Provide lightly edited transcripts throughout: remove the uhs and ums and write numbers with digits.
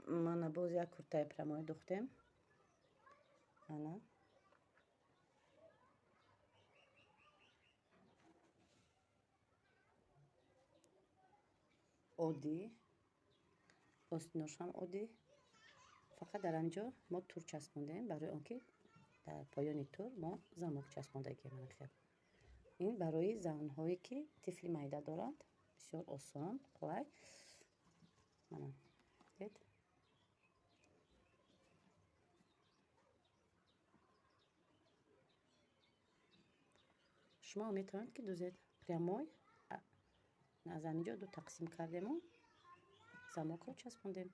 мана боз як куртаи прямои духтем. Ана оддӣ, остиношам оддӣ. Фақат дар анҷо мо тур часпондем, барои он ки дар поёни тур мо замок часпондагием. Ин барои занҳое ки тифли майда доранд, бисёр осон, қулай. шумо метавонед ки дӯзед прямой. Аз анҷо ду тақсим кардему замокро часпондем.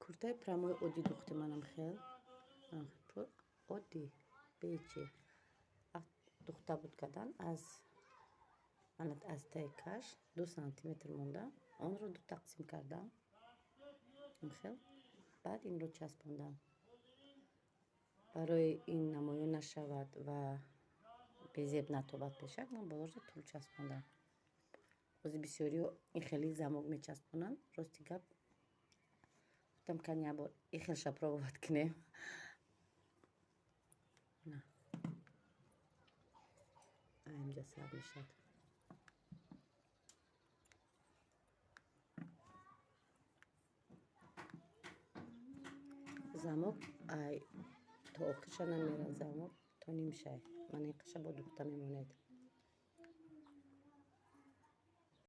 Куртаи прямои оддӣ духти манам хел оддӣ беҳичи духта буд кардан аз таи каш 2 сантиметр монда онро ду тақсим кардам. Хел баъд инро часпондам. Барои ин намоён нашавад ва безеб натобад пешак, ман бозорда тур часпондам. Бози бисёриҳо ин хели замок мечаспонанд. Рости гап гуфтам кани ябор ин хел шапровод кунем. Инҷа сар мешавад. Замок ай то охирша намерад, замок то нимшай. Мана ин қаша бо духта мемонед.